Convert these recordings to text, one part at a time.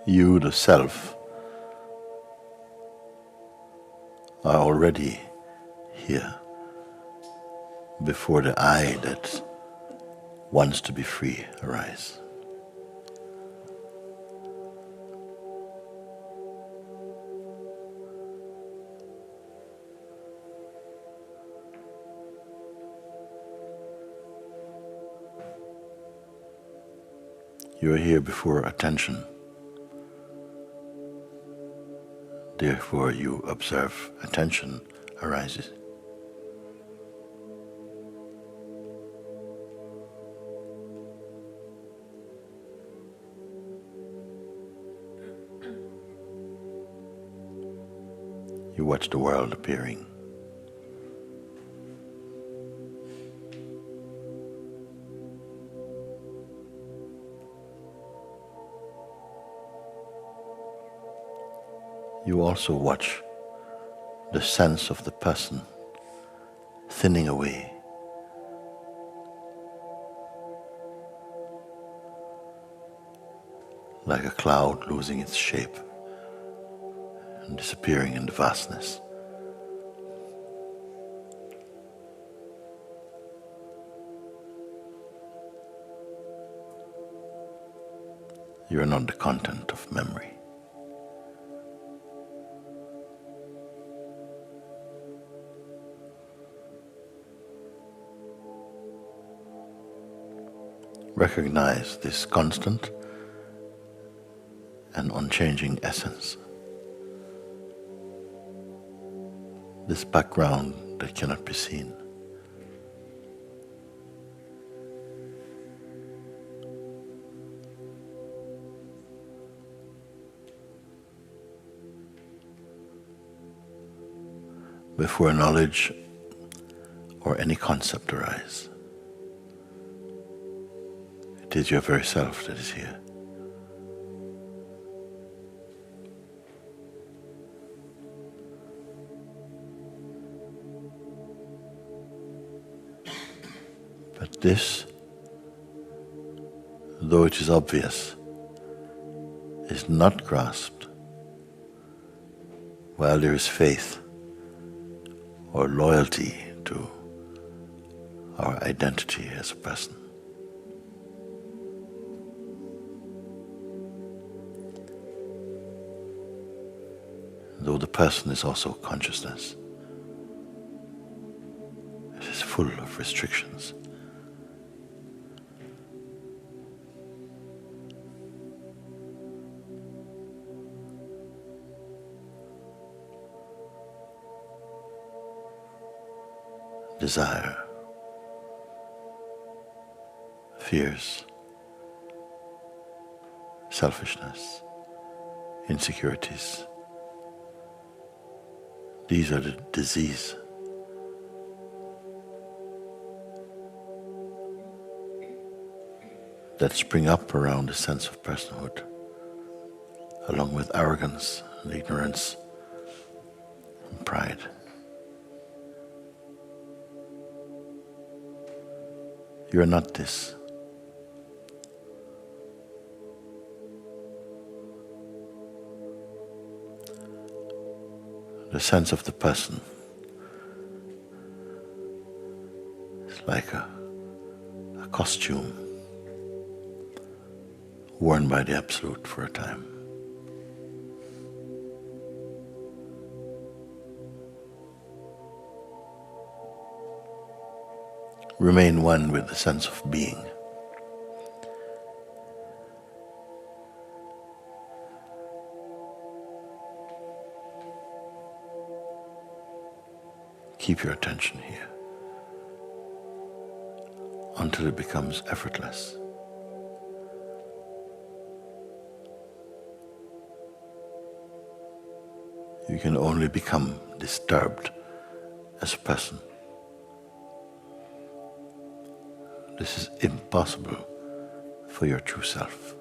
You, the self, are already here before the I that wants to be free arise. You are here before attention. Therefore, you observe attention arises. You watch the world appearing. You also watch the sense of the person thinning away. Like a cloud losing its shape and disappearing in the vastness. You are not the content of memory. Recognize this constant and unchanging essence. This background that cannot be seen. Before knowledge or any concept arise, it is your very self that is here. But this, though it is obvious, is not grasped while there is faith or loyalty to our identity as a person. Though the person is also consciousness, it is full of restrictions. Desire, fears, selfishness, insecurities. These are the disease. That spring up around the sense of personhood, along with arrogance and ignorance and pride. You are not this. The sense of the person is like a costume worn by the Absolute for a time. Remain one with the sense of being. Keep your attention here until it becomes effortless. You can only become disturbed as a person. This is impossible for your true self.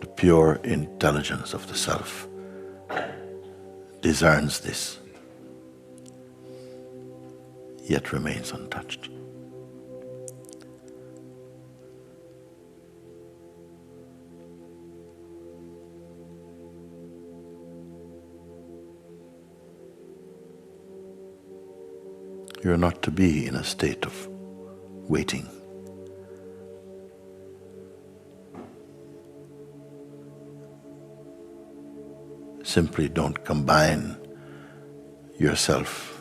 The pure intelligence of the self discerns this, yet remains untouched. You're not to be in a state of waiting. Simply don't combine yourself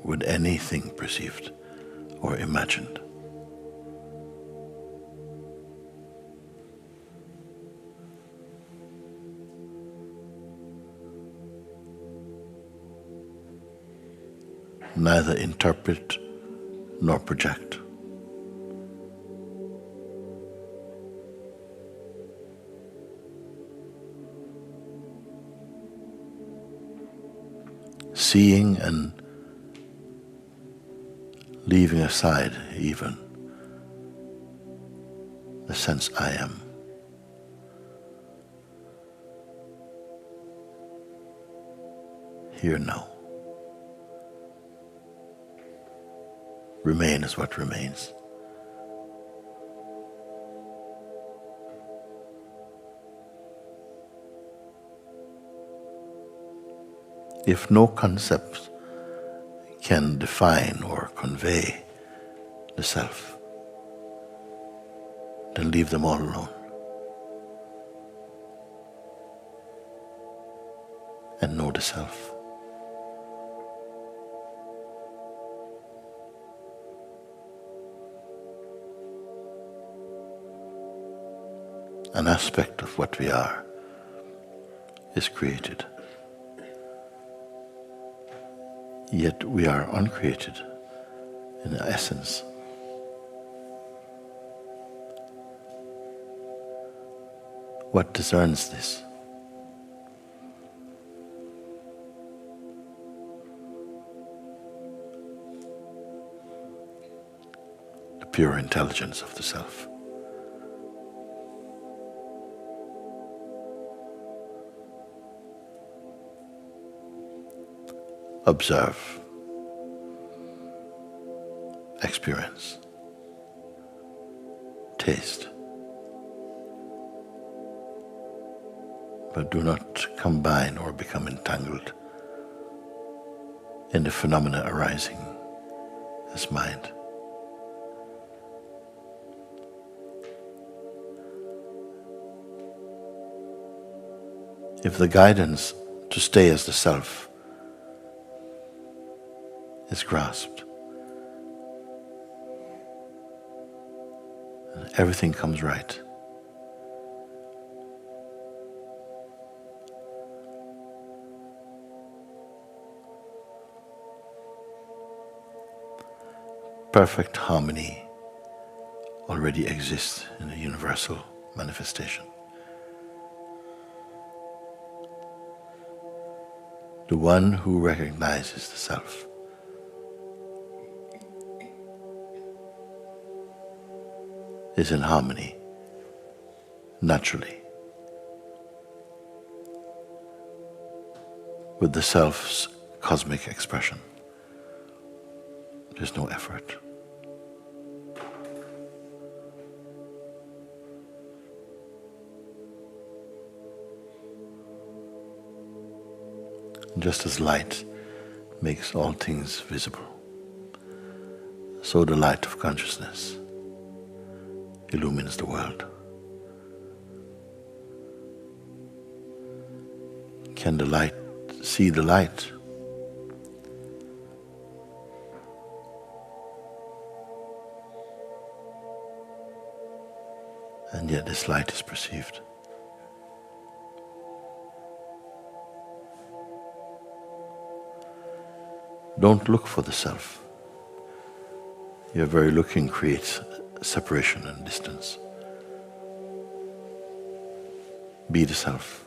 with anything perceived or imagined. Neither interpret nor project. Seeing and leaving aside even the sense I am. Here now. Remain is what remains. If no concept can define or convey the self, then leave them all alone. And know the self. An aspect of what we are is created. Yet we are uncreated in essence. What discerns this? The pure intelligence of the self. Observe, experience, taste, but do not combine or become entangled in the phenomena arising as mind. If the guidance to stay as the self is grasped, and everything comes right. Perfect harmony already exists in the universal manifestation. The one who recognizes the self is in harmony, naturally, with the self's cosmic expression. There's no effort. Just as light makes all things visible, so the light of consciousness illumines the world. Can the light see the light? And yet this light is perceived. Don't look for the self. Your very looking creates separation and distance. Be the self.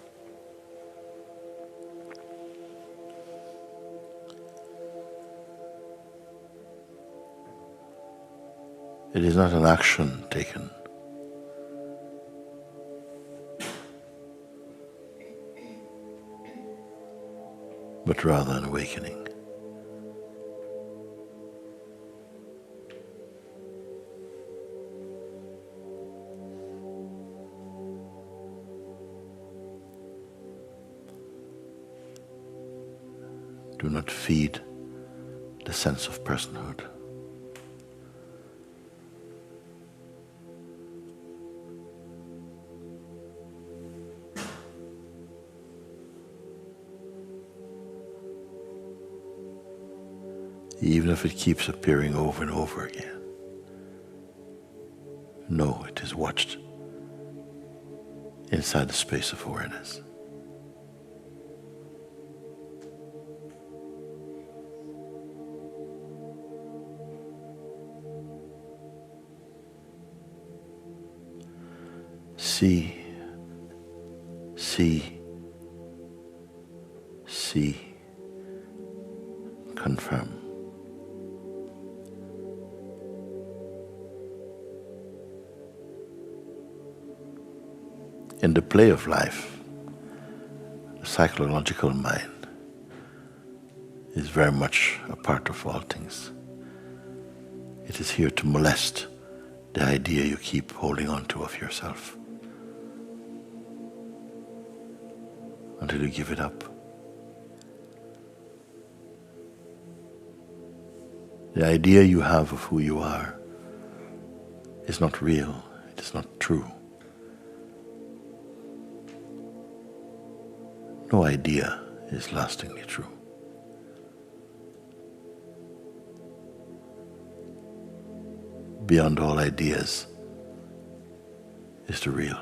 It is not an action taken, but rather an awakening. Do not feed the sense of personhood. Even if it keeps appearing over and over again. No, it is watched inside the space of awareness. See, see, see, confirm. In the play of life, the psychological mind is very much a part of all things. It is here to molest the idea you keep holding on to of yourself until you give it up. The idea you have of who you are is not real, it is not true. No idea is lastingly true. Beyond all ideas is the real.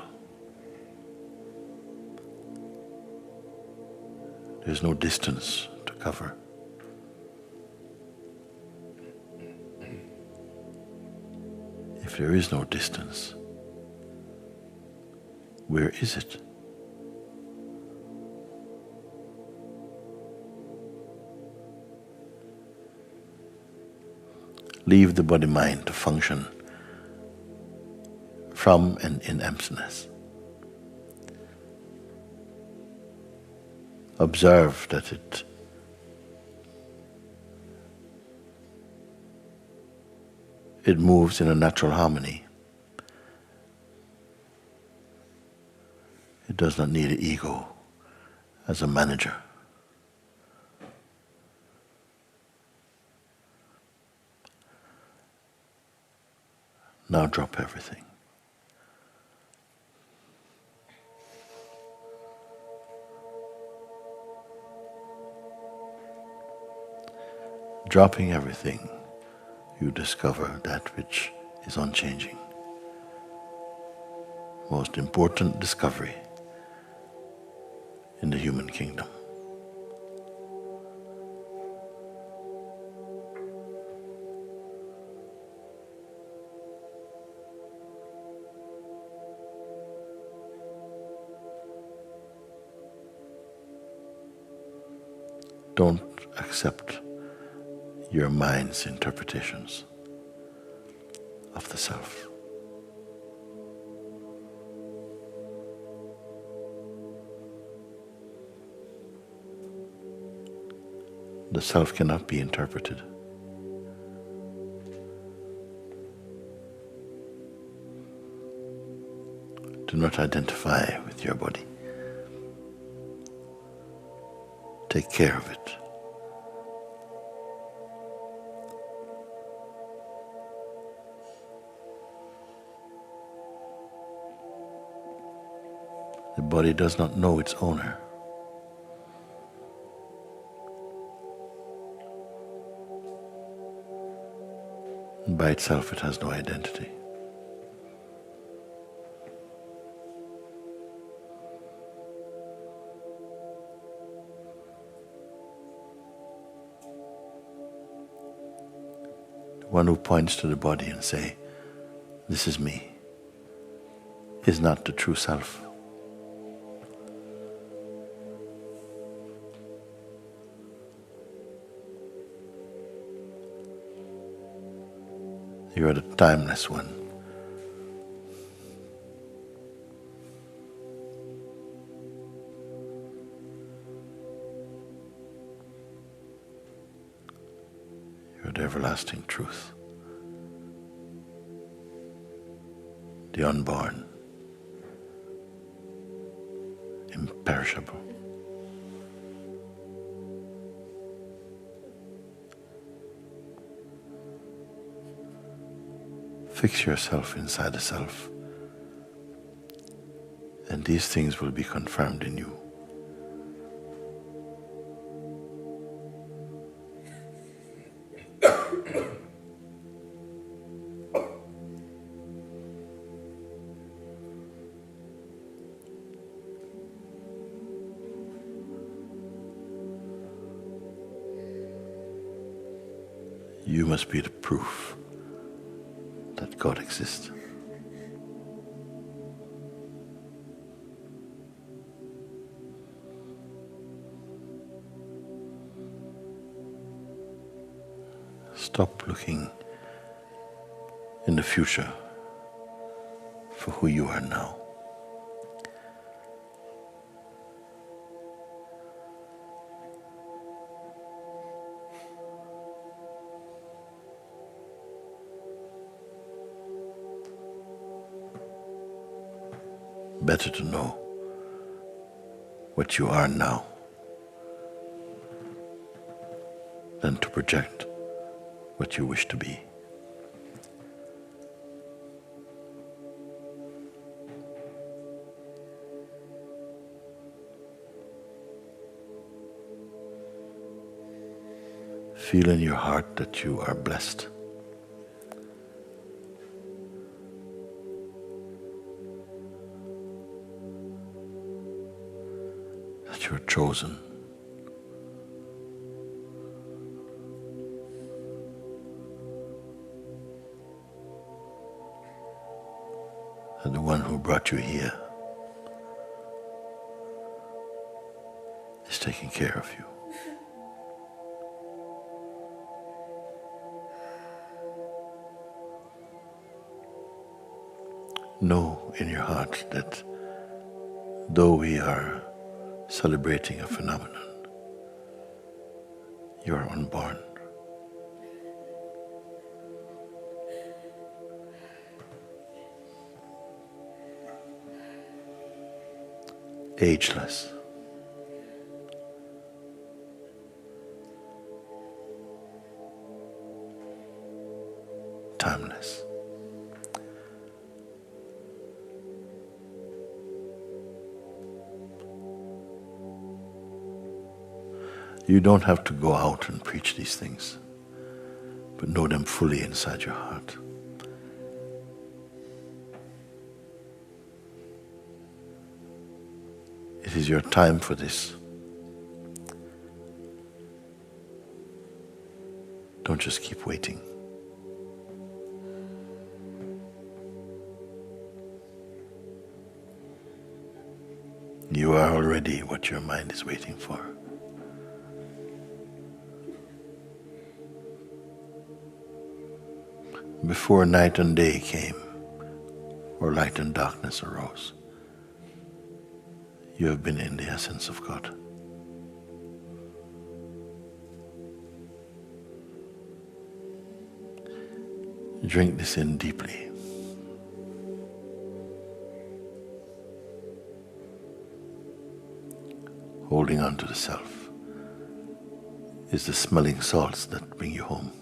There's no distance to cover. If there is no distance, where is it? Leave the body-mind to function from and in emptiness. Observe that it moves in a natural harmony. It does not need an ego as a manager. Now drop everything. Dropping everything, you discover that which is unchanging. Most important discovery in the human kingdom. Don't accept your mind's interpretations of the self. The self cannot be interpreted. Do not identify with your body. Take care of it. The body does not know its owner. By itself, it has no identity. The one who points to the body and say, "This is me," is not the true self. You are the timeless one. the everlasting truth, the unborn, imperishable. Fix yourself inside the self, and these things will be confirmed in you. You must be the proof that God exists. Stop looking in the future for who you are now. Better to know what you are now than to project what you wish to be. Feel in your heart that you are blessed. That you are chosen. That the one who brought you here is taking care of you. Know in your heart that though we are celebrating a phenomenon, you are unborn. Ageless. Timeless. You don't have to go out and preach these things, but know them fully inside your heart. It is your time for this. Don't just keep waiting. You are already what your mind is waiting for. Before night and day came, or light and darkness arose, you have been in the essence of God. Drink this in deeply. Holding on to the self is the smelling salts that bring you home.